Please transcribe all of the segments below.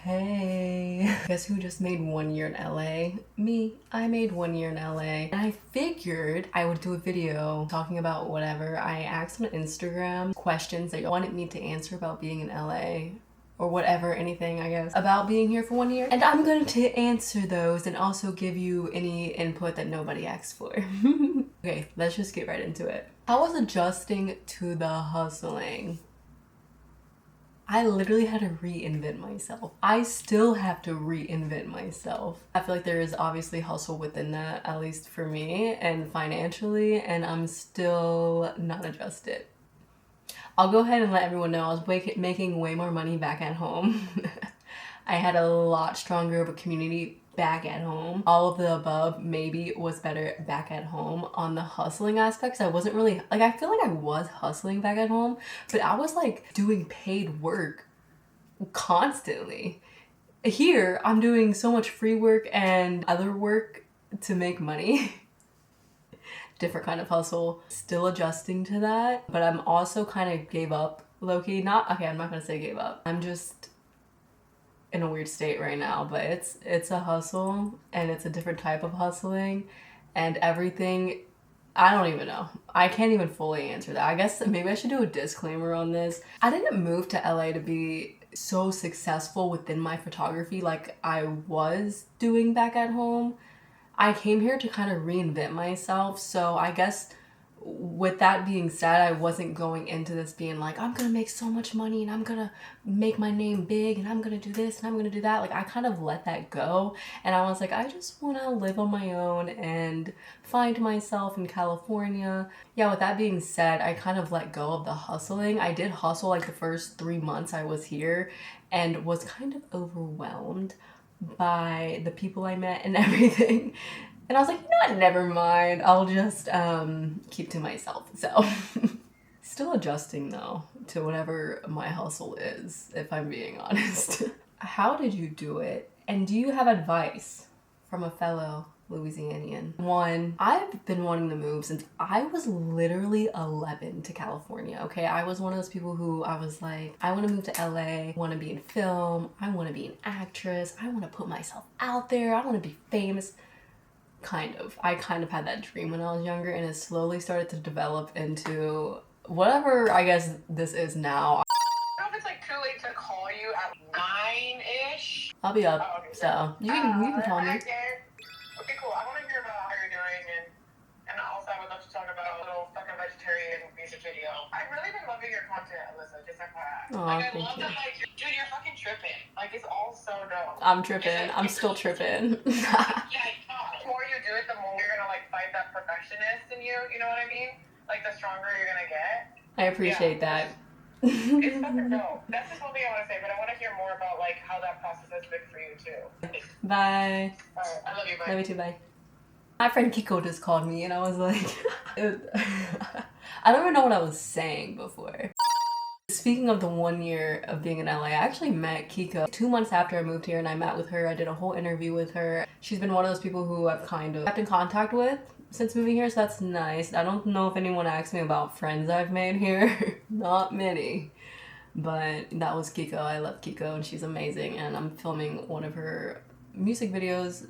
Hey, guess who just made 1 year in LA? Me. I made 1 year in LA. And I figured I would do a video talking about whatever. I asked on Instagram questions that you wanted me to answer about being in LA. Or whatever, anything, I guess, about being here for 1 year. And I'm going to answer those and also give you any input that nobody asked for. Okay, let's just get right into it. How was adjusting to the hustling? I literally had to reinvent myself. I still have to reinvent myself. I feel like there is obviously hustle within that, at least for me, and financially, and I'm still not adjusted. I'll go ahead and let everyone know I was making way more money back at home. I had a lot stronger of a community back at home. All of the above maybe was better back at home. On the hustling aspects, I wasn't really, like, I feel like I was hustling back at home, but I was like doing paid work constantly. Here, I'm doing so much free work and other work to make money. Different kind of hustle. Still adjusting to that, but I'm also kind of gave up low-key. Okay, I'm not gonna say gave up. I'm just in a weird state right now, but it's a hustle and it's a different type of hustling and everything. I don't even know. I can't even fully answer that. I guess maybe I should do a disclaimer on this. I didn't move to LA to be so successful within my photography like I was doing back at home. I came here to kind of reinvent myself. So I guess with that being said, I wasn't going into this being like, I'm gonna make so much money and I'm gonna make my name big and I'm gonna do this and I'm gonna do that. Like, I kind of let that go and I was like, I just wanna live on my own and find myself in California. Yeah, with that being said, I kind of let go of the hustling. I did hustle like the first 3 months I was here and was kind of overwhelmed by the people I met and everything. And I was like, you know what, never mind. I'll just keep to myself. So still adjusting though to whatever my hustle is, if I'm being honest. How did you do it? And do you have advice from a fellow Louisianian? One, I've been wanting to move since I was literally 11 to California, okay? I was one of those people who I was like, I want to move to LA, I want to be in film, I want to be an actress, I want to put myself out there, I want to be famous. I kind of had that dream when I was younger and it slowly started to develop into whatever I guess this is now. I don't know if it's like too late to call you at 9-ish. I'll be up, Oh, okay, so you can call me. Okay, cool. I want to hear about how you're doing, and also I would love to talk about a little fucking vegetarian music video. I've really been loving your content, Alyssa, just FYI. Aw, like, I thank love you. that, like, dude, you're fucking tripping. Like, it's all so dope. I'm tripping. I'm still tripping. Yeah, the more you do it, the more you're gonna, like, fight that perfectionist in you, you know what I mean? Like, the stronger you're gonna get. I appreciate that. It's fucking dope. That's just one thing I want to say, but I want to hear more about, like, how that process has been for you, too. Bye. Alright, I love you, bye. Love you too, bye. My friend Kiko just called me and I was like, I don't even know what I was saying before. Speaking of the 1 year of being in LA, I actually met Kiko 2 months after I moved here and I met with her. I did a whole interview with her. She's been one of those people who I've kind of kept in contact with since moving here, so that's nice. I don't know if anyone asked me about friends I've made here. Not many. But that was Kiko. I love Kiko and she's amazing and I'm filming one of her music videos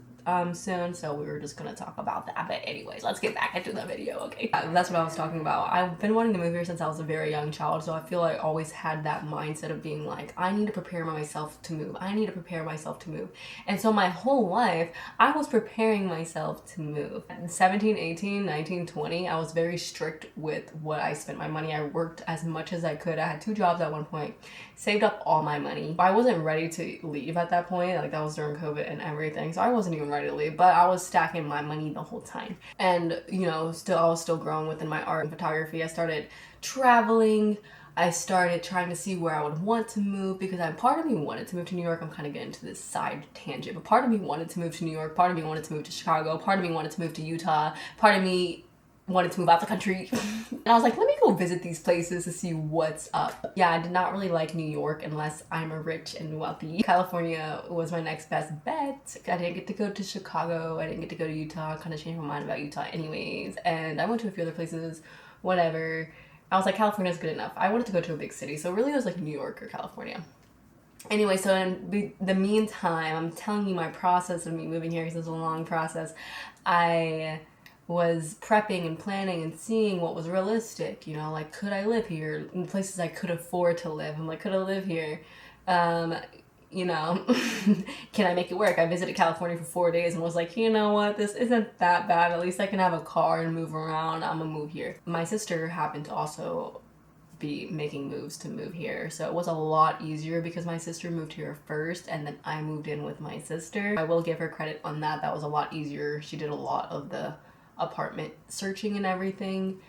soon, so we were just gonna talk about that. But anyways, let's get back into the video, okay? That's what I was talking about. I've been wanting to move here since I was a very young child, so I feel like I always had that mindset of being like, I need to prepare myself to move. I need to prepare myself to move. And so my whole life, I was preparing myself to move. At 17, 18, 19, 20, I was very strict with what I spent my money. I worked as much as I could. I had 2 jobs at one point, saved up all my money. I wasn't ready to leave at that point. Like, that was during COVID and everything, so I wasn't even ready to leave, but I was stacking my money the whole time. And, you know, I was still growing within my art and photography. I started traveling. I started trying to see where I would want to move because part of me wanted to move to New York. I'm kind of getting into this side tangent, but part of me wanted to move to New York. Part of me wanted to move to Chicago. Part of me wanted to move to Utah. Part of me wanted to move out the country. And I was like, let me go visit these places to see what's up. Yeah, I did not really like New York unless I'm a rich and wealthy. California was my next best bet. I didn't get to go to Chicago. I didn't get to go to Utah. I kind of changed my mind about Utah anyways. And I went to a few other places, whatever. I was like, California's good enough. I wanted to go to a big city. So really it was like New York or California. Anyway, so in the meantime, I'm telling you my process of me moving here because it's a long process. I was prepping and planning and seeing what was realistic, you know, like could I live here in places I could afford to live. I'm like, could I live here? Um, you know, can I make it work? I visited California for 4 days and was like, you know what, this isn't that bad. At least I can have a car and move around. I'm gonna move here. My sister happened to also be making moves to move here. So it was a lot easier because my sister moved here first and then I moved in with my sister. I will give her credit on that. That was a lot easier. She did a lot of the apartment searching and everything.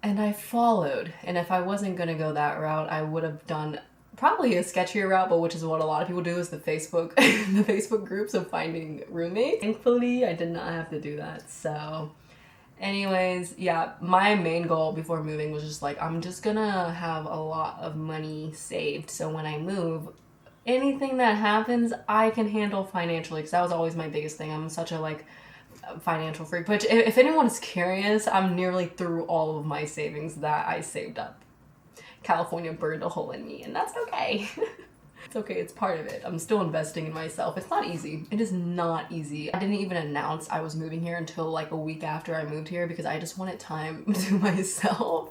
And I followed. And if I wasn't gonna go that route, I would have done probably a sketchier route, but which is what a lot of people do, is the Facebook the Facebook groups of finding roommates. Thankfully, I did not have to do that. So anyways, yeah, my main goal before moving was just like, I'm just gonna have a lot of money saved so when I move, anything that happens, I can handle financially, because that was always my biggest thing. I'm such a like financial freak, which if anyone is curious, I'm nearly through all of my savings that I saved up. California burned a hole in me, and that's okay. It's okay, it's part of it. I'm still investing in myself. It's not easy. It is not easy. I didn't even announce I was moving here until like a week after I moved here because I just wanted time to myself.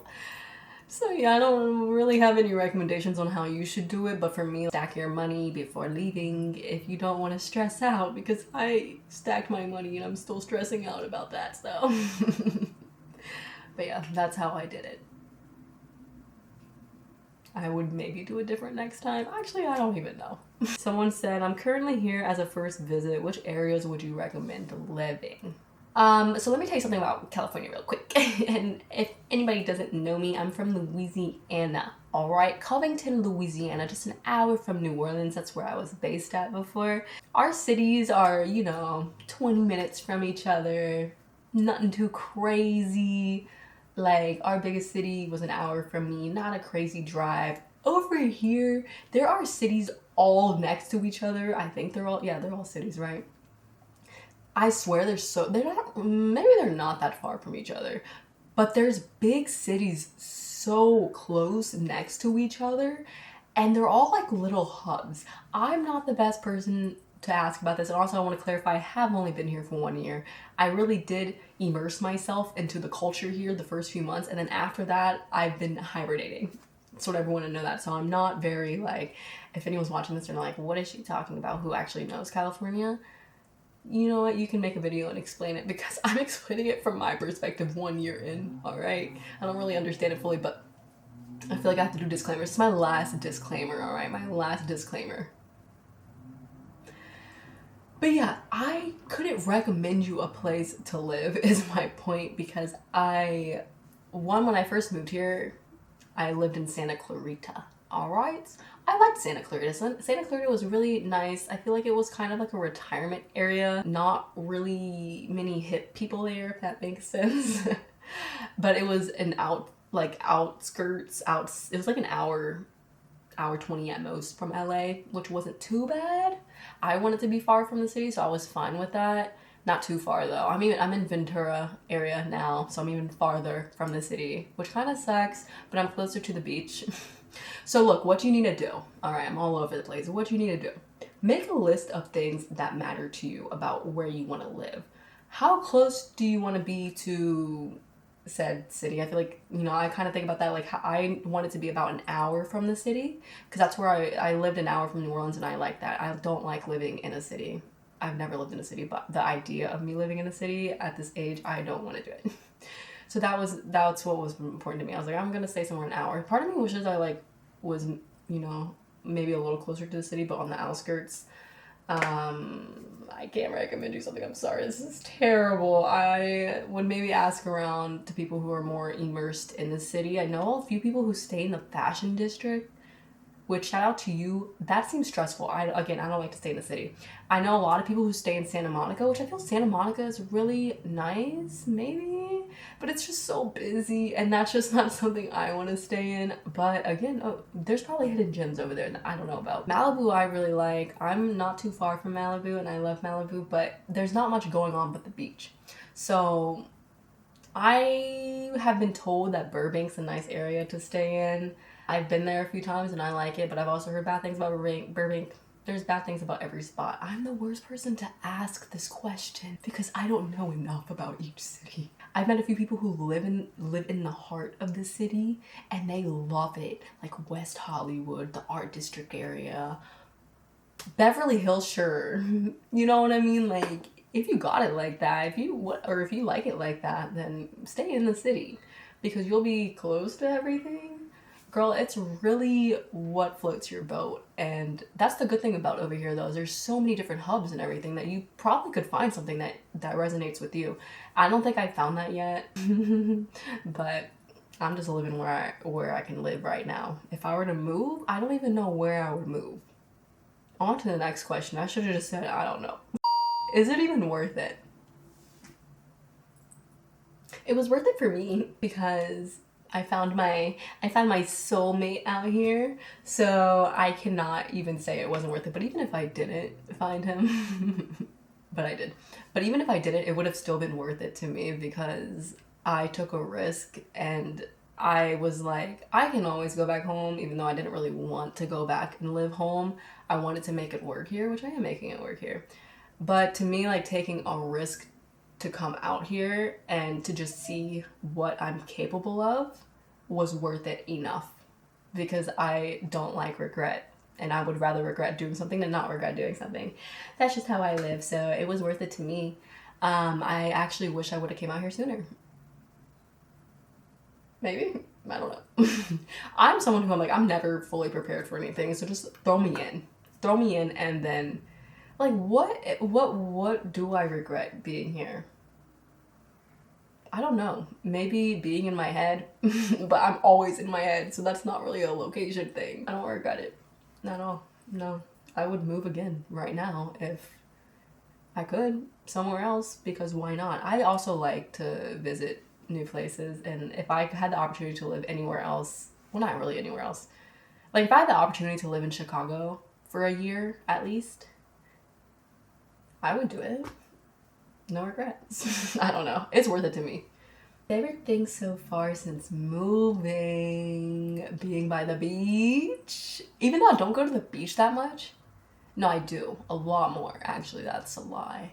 So yeah, I don't really have any recommendations on how you should do it, but for me, stack your money before leaving if you don't want to stress out, because I stacked my money and I'm still stressing out about that, so. But yeah, that's how I did it. I would maybe do it different next time. Actually, I don't even know. Someone said, I'm currently here as a first visit. Which areas would you recommend living? So let me tell you something about California real quick. And if anybody doesn't know me, I'm from Louisiana. All right, Covington, Louisiana, just an hour from New Orleans. That's where I was based at before. Our cities are, 20 minutes from each other. Nothing too crazy. Like, our biggest city was an hour from me, not a crazy drive. Over here, there are cities all next to each other. I think they're all cities, right? I swear maybe they're not that far from each other, but there's big cities so close next to each other, and they're all like little hubs. I'm not the best person to ask about this, and also I want to clarify, I have only been here for 1 year. I really did immerse myself into the culture here the first few months, and then after that, I've been hibernating. Sort of everyone to know that. So I'm not very like, if anyone's watching this and they're like, what is she talking about? Who actually knows California? You know what? You can make a video and explain it, because I'm explaining it from my perspective 1 year in, all right? I don't really understand it fully, but I feel like I have to do disclaimers. It's my last disclaimer, all right? My last disclaimer. But yeah, I couldn't recommend you a place to live is my point, because when I first moved here, I lived in Santa Clarita, all right? I liked Santa Clarita. Santa Clarita was really nice. I feel like it was kind of like a retirement area. Not really many hip people there, if that makes sense. But it was an outskirts. It was like an hour 20 at most from LA, which wasn't too bad. I wanted to be far from the city, so I was fine with that. Not too far though. I'm in Ventura area now, so I'm even farther from the city, which kind of sucks, but I'm closer to the beach. So look, what you need to do. All right, I'm all over the place. What you need to do. Make a list of things that matter to you about where you want to live. How close do you want to be to said city? I feel like, I kind of think about that, like how I want it to be about an hour from the city, because that's where I lived an hour from New Orleans, and I like that. I don't like living in a city. I've never lived in a city, but the idea of me living in a city at this age, I don't want to do it. So that's what was important to me. I was like, I'm gonna stay somewhere an hour. Part of me wishes I was, maybe a little closer to the city, but on the outskirts. I can't recommend you something. I'm sorry. This is terrible. I would maybe ask around to people who are more immersed in the city. I know a few people who stay in the fashion district, which, shout out to you. That seems stressful. I don't like to stay in the city. I know a lot of people who stay in Santa Monica, which I feel Santa Monica is really nice, maybe, but it's just so busy, and that's just not something I want to stay in. But again, there's probably hidden gems over there that I don't know about. Malibu, I really like. I'm not too far from Malibu, and I love Malibu, but there's not much going on but the beach. So I have been told that Burbank's a nice area to stay in. I've been there a few times and I like it, but I've also heard bad things about Burbank. There's bad things about every spot. I'm the worst person to ask this question because I don't know enough about each city. I've met a few people who live in the heart of the city and they love it. Like West Hollywood, the art district area, Beverly Hills, sure. You know what I mean? Like, if you got it like that, if you like it like that, then stay in the city because you'll be close to everything. Girl, it's really what floats your boat. And that's the good thing about over here, though, is there's so many different hubs and everything that you probably could find something that resonates with you. I don't think I found that yet, but I'm just living where I can live right now. If I were to move, I don't even know where I would move. On to the next question. I should have just said, I don't know. Is it even worth it? It was worth it for me because I found my soulmate out here, so I cannot even say it wasn't worth it. But even if I didn't find him, but I did. But even if I didn't, it would have still been worth it to me because I took a risk and I was like, I can always go back home, even though I didn't really want to go back and live home. I wanted to make it work here, which I am making it work here. But to me, like taking a risk to come out here and to just see what I'm capable of was worth it enough because I don't like regret and I would rather regret doing something than not regret doing something. That's just how I live. So it was worth it to me. I actually wish I would have came out here sooner. Maybe. I don't know. I'm someone who I'm never fully prepared for anything. So just throw me in and then like what do I regret being here? I don't know. Maybe being in my head, but I'm always in my head, so that's not really a location thing. I don't regret it. Not at all. No. I would move again right now if I could somewhere else because why not? I also like to visit new places, and if I had the opportunity to live anywhere else, well, not really anywhere else. Like if I had the opportunity to live in Chicago for a year at least, I would do it. No regrets. I don't know. It's worth it to me. Favorite thing so far since moving? Being by the beach. Even though I don't go to the beach that much. No, I do. A lot more. Actually, that's a lie.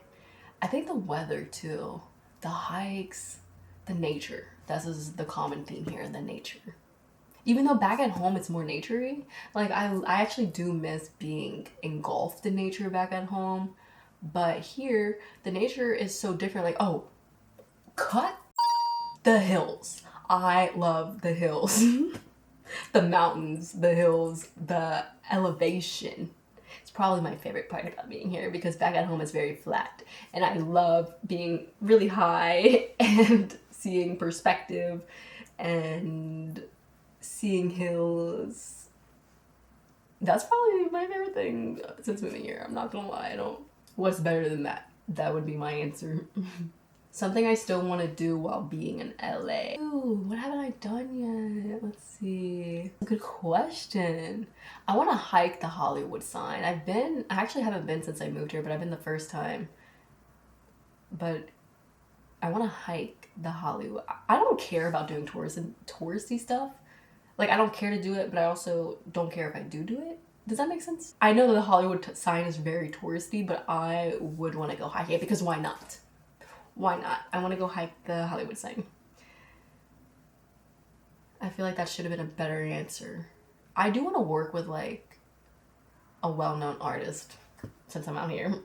I think the weather too. The hikes. The nature. This is the common theme here. The nature. Even though back at home it's more naturey. Like I actually do miss being engulfed in nature back at home. But here, the nature is so different. Like, oh, cut the hills. I love the hills. The mountains, the hills, the elevation. It's probably my favorite part about being here because back at home it's very flat. And I love being really high and seeing perspective and seeing hills. That's probably my favorite thing since moving here. I'm not gonna lie, I don't. What's better than that? That would be my answer. Something I still want to do while being in LA. Ooh, what haven't I done yet? Let's see. Good question. I want to hike the Hollywood sign. I actually haven't been since I moved here, but I've been the first time. But I want to hike the Hollywood. I don't care about doing touristy stuff. Like, I don't care to do it, but I also don't care if I do it. Does that make sense? I know that the Hollywood sign is very touristy, but I would want to go hike it because why not? Why not? I want to go hike the Hollywood sign. I feel like that should have been a better answer. I do want to work with like a well-known artist since I'm out here.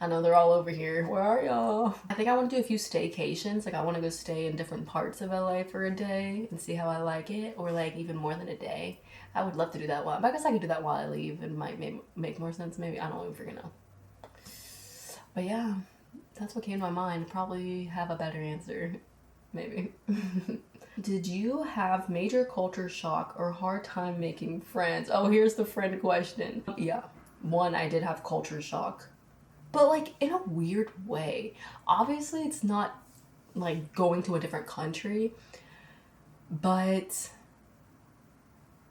I know they're all over here. Where are y'all? I think I want to do a few staycations. Like I want to go stay in different parts of LA for a day and see how I like it, or like even more than a day. I would love to do that I guess I could do that while I leave. It might make more sense. Maybe. I don't even freaking know. But yeah, that's what came to my mind. Probably have a better answer. Maybe. Did you have major culture shock or hard time making friends? Oh, here's the friend question. Yeah. One, I did have culture shock. But like in a weird way. Obviously, it's not like going to a different country. But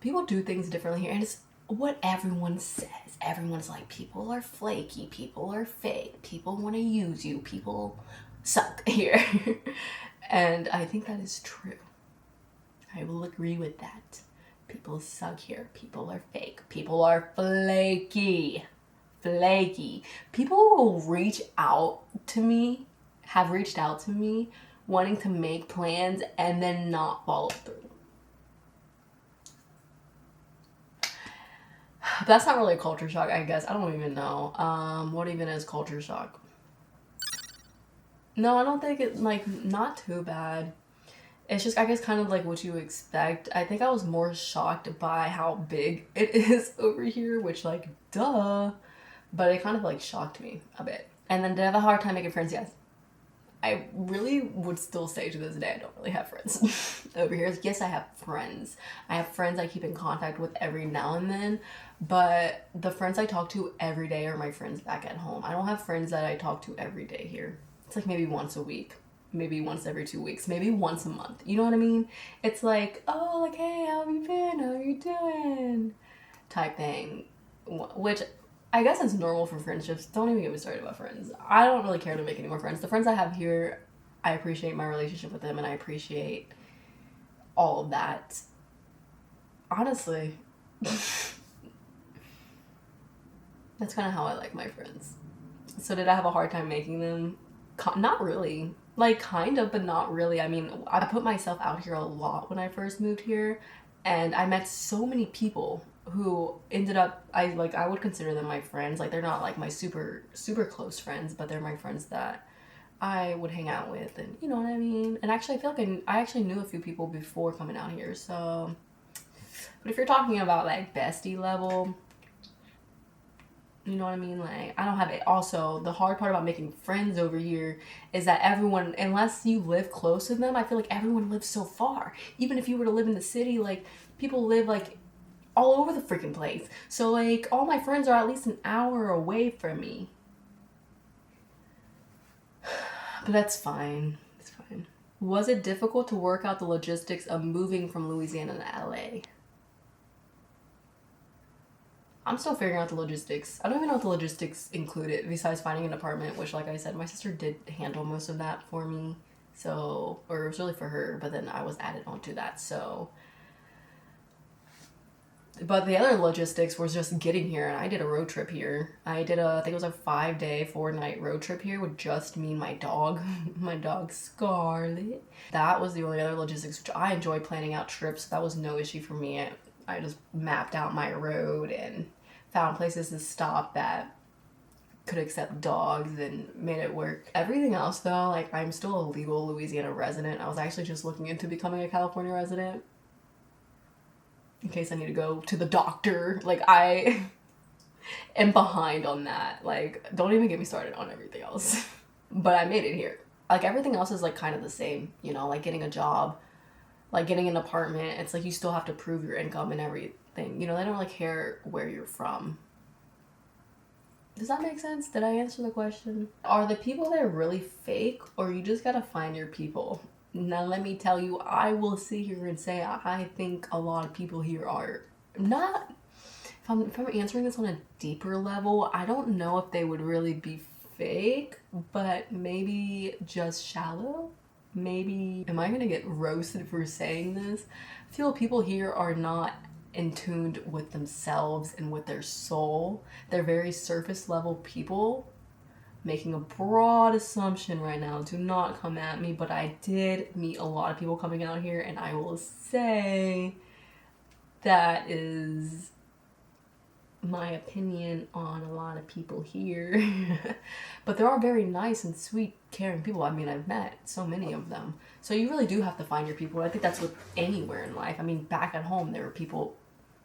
people do things differently here, and it's what everyone says. Everyone's like, people are flaky, people are fake, people want to use you, people suck here. And I think that is true. I will agree with that. People suck here. People are fake. People are flaky. Flaky. People will reach out to me, have reached out to me, wanting to make plans and then not follow through. That's not really a culture shock, I guess. I don't even know. What even is culture shock? No, I don't think it, like, not too bad. It's just, I guess, kind of like what you expect. I think I was more shocked by how big it is over here, which, like, duh. But it kind of, like, shocked me a bit. And then did I have a hard time making friends? Yes. I really would still say to this day I don't really have friends over here. Yes, I have friends. I have friends I keep in contact with every now and then, but the friends I talk to every day are my friends back at home. I don't have friends that I talk to every day here. It's like maybe once a week, maybe once every 2 weeks, maybe once a month. You know what I mean? It's like, oh, like, hey, how have you been? How are you doing? Type thing, which I guess it's normal for friendships. Don't even get me started about friends. I don't really care to make any more friends. The friends I have here, I appreciate my relationship with them and I appreciate all of that. Honestly, that's kind of how I like my friends. So did I have a hard time making them? Not really. Like, kind of, but not really. I mean, I put myself out here a lot when I first moved here, and I met so many people who ended up, I would consider them my friends. Like, they're not like my super close friends, but they're my friends that I would hang out with, and you know what I mean. And actually, I feel like I actually knew a few people before coming out here. So, but if you're talking about like bestie level, you know what I mean? Like, I don't have it. Also, the hard part about making friends over here is that everyone, unless you live close to them, I feel like everyone lives so far. Even if you were to live in the city, like, people live, like, all over the freaking place. So, like, all my friends are at least an hour away from me. But that's fine. It's fine. Was it difficult to work out the logistics of moving from Louisiana to LA? I'm still figuring out the logistics. I don't even know what the logistics included besides finding an apartment, which, like I said, my sister did handle most of that for me. So, or it was really for her, but then I was added onto that. So, but the other logistics was just getting here, and I did a road trip here. I think it was a 5-day, 4-night road trip here with just me and my dog, my dog Scarlet. That was the only other logistics, which I enjoy planning out trips. That was no issue for me. I just mapped out my road and found places to stop that could accept dogs and made it work. Everything else though, like, I'm still a legal Louisiana resident. I was actually just looking into becoming a California resident in case I need to go to the doctor. Like, I am behind on that. Like, don't even get me started on everything else. But I made it here. Like, everything else is like kind of the same, you know, like getting a job, like getting an apartment. It's like you still have to prove your income and everything. You know, they don't really care where you're from. Does that make sense? Did I answer the question? Are the people there really fake, or you just gotta find your people? Now, let me tell you, I will sit here and say I think a lot of people here are not. If I'm answering this on a deeper level, I don't know if they would really be fake, but maybe just shallow. Maybe, am I gonna get roasted for saying this? I feel people here are not in tuned with themselves and with their soul. They're very surface level people. Making a broad assumption right now. Do not come at me, but I did meet a lot of people coming out here, and I will say that is my opinion on a lot of people here. But there are very nice and sweet, caring people. I mean, I've met so many of them. So you really do have to find your people. I think that's with anywhere in life. I mean, back at home, there were people,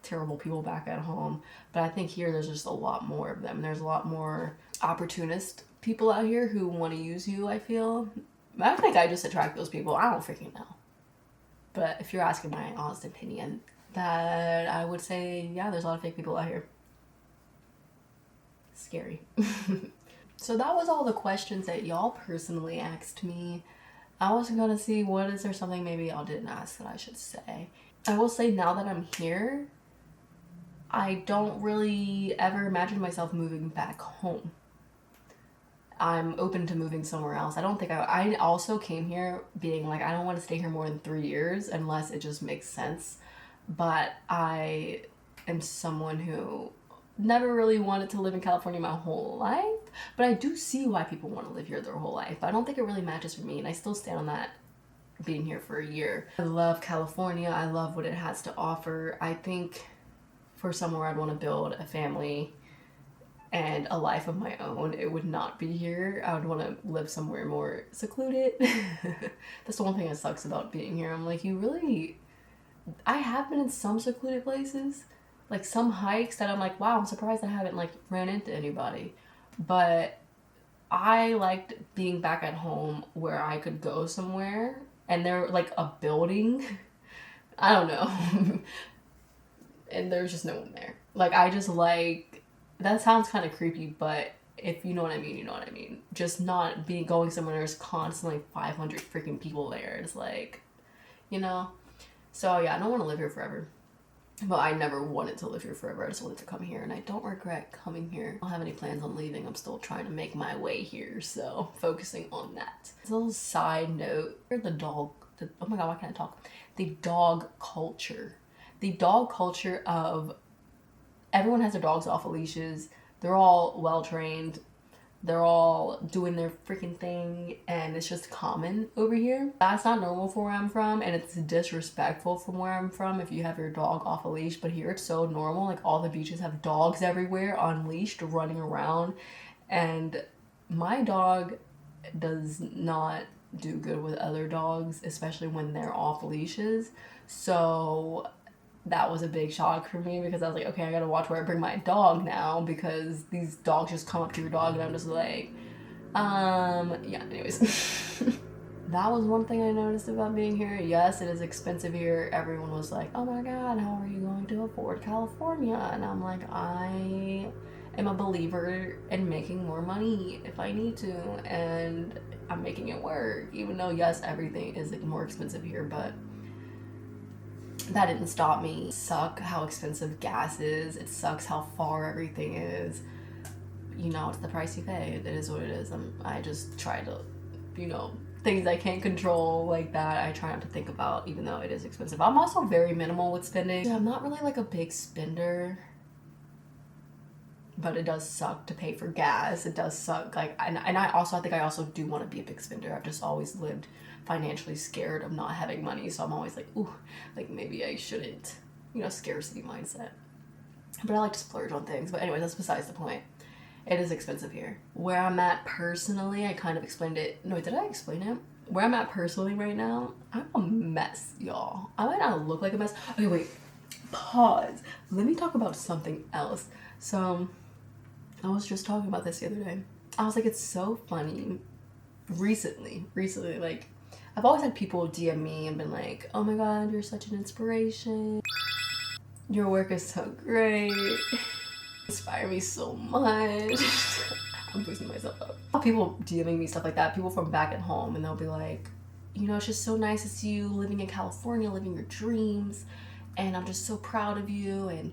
terrible people back at home. But I think here there's just a lot more of them. There's a lot more opportunist people out here who want to use you, I feel. I think I just attract those people. I don't freaking know. But if you're asking my honest opinion, that I would say, yeah, there's a lot of fake people out here. Scary. So that was all the questions that y'all personally asked me. I was gonna see is there something maybe y'all didn't ask that I should say. I will say, now that I'm here, I don't really ever imagine myself moving back home. I'm open to moving somewhere else. I don't think I also came here being like, I don't want to stay here more than 3 years unless it just makes sense. but I am someone who never really wanted to live in California my whole life, but I do see why people want to live here their whole life. I don't think it really matches for me, and I still stand on that being here for a year. I love California. I love what it has to offer. I think for somewhere I'd want to build a family and a life of my own, it would not be here. I would want to live somewhere more secluded. That's the one thing that sucks about being here. I'm like, I have been in some secluded places, like some hikes that I'm like, wow, I'm surprised I haven't like ran into anybody. But I liked being back at home where I could go somewhere and there like a building. I don't know. And there's just no one there. Like, I just like, that sounds kind of creepy, but if you know what I mean, you know what I mean. Just not going somewhere there's constantly 500 freaking people there. It's like, you know. So yeah, I don't want to live here forever. But I never wanted to live here forever. I just wanted to come here, and I don't regret coming here. I don't have any plans on leaving. I'm still trying to make my way here, so focusing on that. As a little side note, oh my god, why can't I talk? The dog culture. The dog culture of everyone has their dogs off of leashes. They're all well trained. They're all doing their freaking thing, and it's just common over here. That's not normal for where I'm from, and it's disrespectful from where I'm from if you have your dog off a leash. But here it's so normal. Like, all the beaches have dogs everywhere unleashed running around, and my dog does not do good with other dogs, especially when they're off leashes. So that was a big shock for me, because I was like, okay, I gotta watch where I bring my dog now, because these dogs just come up to your dog and I'm just like, yeah, anyways. That was one thing I noticed about being here. Yes, it is expensive here. Everyone was like, oh my god, how are you going to afford California? And I'm like, I am a believer in making more money if I need to, and I'm making it work, even though yes, everything is like more expensive here, but that didn't stop me. It sucks how expensive gas is. It sucks how far everything is. You know, it's the price you pay. It is what it is. I just try to, things I can't control like that, I try not to think about, even though it is expensive. I'm also very minimal with spending. Yeah, I'm not really like a big spender, but it does suck to pay for gas. It does suck. Like, and I think I also do want to be a big spender. I've just always lived financially scared of not having money, so I'm always like, ooh, like maybe I shouldn't, scarcity mindset. But I like to splurge on things. But anyway, that's besides the point. It is expensive here. Where I'm at personally, I kind of explained it. No, did I explain it? Where I'm at personally right now, I'm a mess, y'all. I might not look like a mess. Okay, wait. Pause. Let me talk about something else. So, I was just talking about this the other day. I was like, it's so funny. Recently, like, I've always had people DM me and been like, oh my god, you're such an inspiration. Your work is so great. Inspire me so much. I'm boosting myself up. People DMing me stuff like that, people from back at home, and they'll be like, it's just so nice to see you living in California, living your dreams, and I'm just so proud of you, and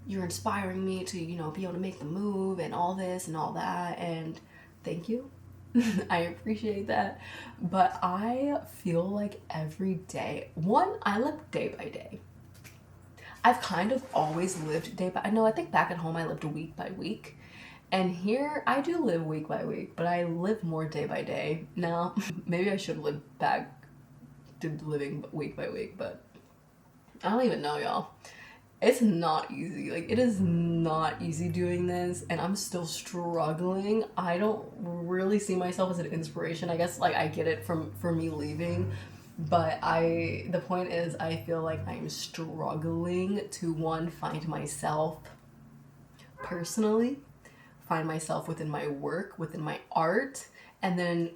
you're inspiring me to, be able to make the move and all this and all that, and thank you. I appreciate that. But I feel like every day, I live day by day. I've kind of always lived day by, I think back at home I lived week by week. And here I do live week by week, but I live more day by day. Now, maybe I should live back to living week by week, but I don't even know, y'all. It's not easy. Like, it is not easy doing this, and I'm still struggling. I don't really see myself as an inspiration. I guess, like, I get it for me leaving, but the point is, I feel like I'm struggling to, find myself personally, find myself within my work, within my art, and then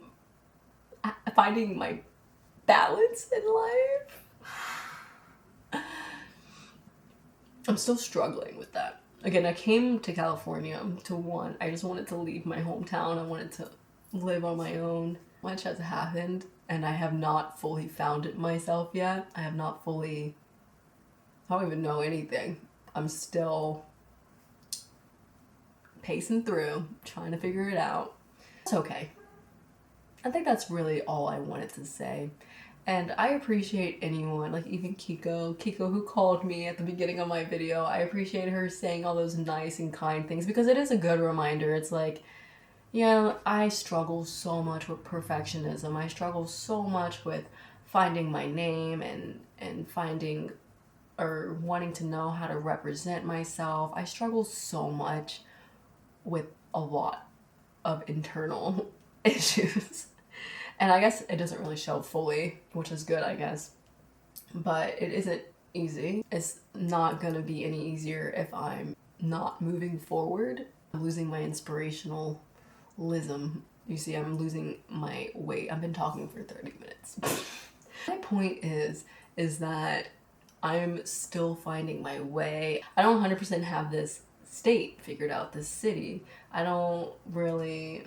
finding my balance in life. I'm still struggling with that. Again, I came to California I just wanted to leave my hometown. I wanted to live on my own. Much has happened, and I have not fully found it myself yet. I don't even know anything. I'm still pacing through, trying to figure it out. It's okay. I think that's really all I wanted to say. And I appreciate anyone, like even Kiko who called me at the beginning of my video. I appreciate her saying all those nice and kind things because it is a good reminder. It's like, yeah, I struggle so much with perfectionism. I struggle so much with finding my name and finding or wanting to know how to represent myself. I struggle so much with a lot of internal issues. And I guess it doesn't really show fully, which is good, I guess. But it isn't easy. It's not gonna be any easier if I'm not moving forward. I'm losing my inspirationalism. You see, I'm losing my weight. I've been talking for 30 minutes. My point is that I'm still finding my way. I don't 100% have this state figured out, this city. I don't really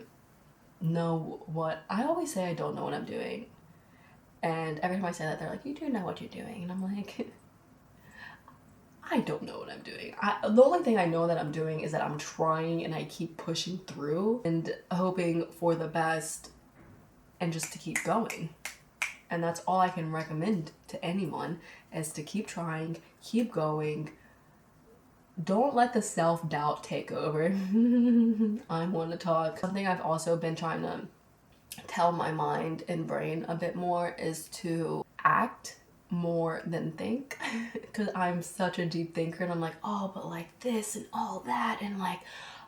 know what, I always say I don't know what I'm doing. And every time I say that, they're like, you do know what you're doing. And I'm like, I don't know what I'm doing. The only thing I know that I'm doing is that I'm trying and I keep pushing through and hoping for the best and just to keep going. And that's all I can recommend to anyone is to keep trying, keep going. Don't let the self-doubt take over. I want to talk. Something I've also been trying to tell my mind and brain a bit more is to act more than think. Because I'm such a deep thinker and I'm like, oh, but like this and all that and like,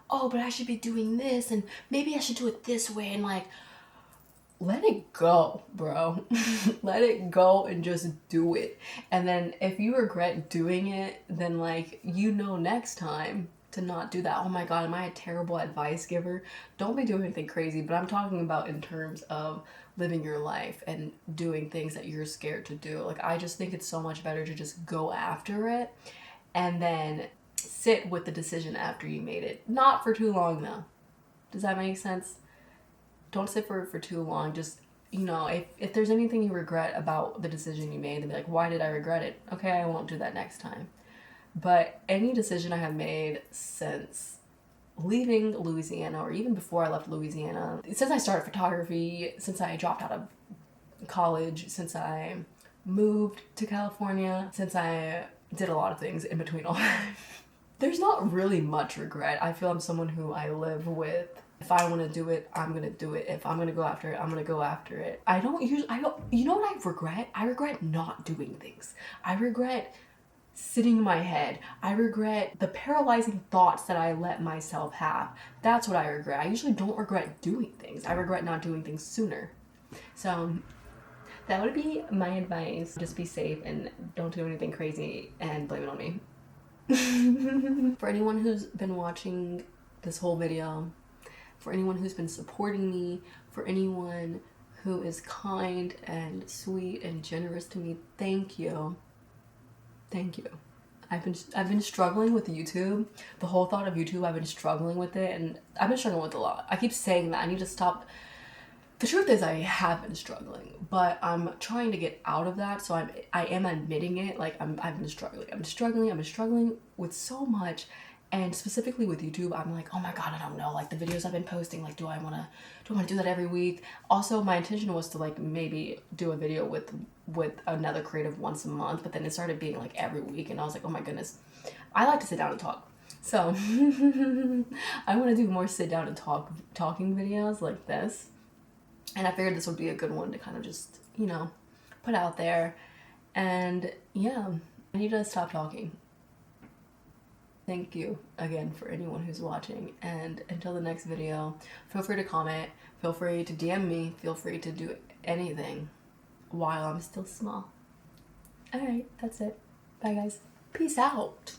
oh, but I should be doing this and maybe I should do it this way and like, let it go, bro. Let it go and just do it. And then if you regret doing it, then like, you know, next time to not do that. Oh my God, am I a terrible advice giver? Don't be doing anything crazy, but I'm talking about in terms of living your life and doing things that you're scared to do. Like, I just think it's so much better to just go after it and then sit with the decision after you made it. Not for too long though. Does that make sense? Don't sit for it for too long. Just, you know, if there's anything you regret about the decision you made, then be like, why did I regret it? Okay, I won't do that next time. But any decision I have made since leaving Louisiana, or even before I left Louisiana, since I started photography, since I dropped out of college, since I moved to California, since I did a lot of things in between all that, there's not really much regret. I feel I'm someone who I live with. If I want to do it, I'm going to do it. If I'm going to go after it, I'm going to go after it. You know what I regret? I regret not doing things. I regret sitting in my head. I regret the paralyzing thoughts that I let myself have. That's what I regret. I usually don't regret doing things. I regret not doing things sooner. So that would be my advice. Just be safe and don't do anything crazy and blame it on me. For anyone who's been watching this whole video, for anyone who's been supporting me, for anyone who is kind and sweet and generous to me, thank you. Thank you. I've been struggling with YouTube. The whole thought of YouTube, I've been struggling with it, and I've been struggling with it a lot. I keep saying that. I need to stop. The truth is I have been struggling, but I'm trying to get out of that, so I am admitting it. Like, I've been struggling. I've been struggling with so much. And specifically with YouTube, I'm like, oh my God, I don't know. Like, the videos I've been posting, like, do I want to do that every week? Also, my intention was to like maybe do a video with another creative once a month, but then it started being like every week, and I was like, oh my goodness, I like to sit down and talk. So I want to do more sit down and talking videos like this. And I figured this would be a good one to kind of just, you know, put out there. And yeah, I need to stop talking. Thank you again for anyone who's watching, and until the next video, feel free to comment, feel free to DM me, feel free to do anything while I'm still small. Alright, that's it. Bye guys. Peace out.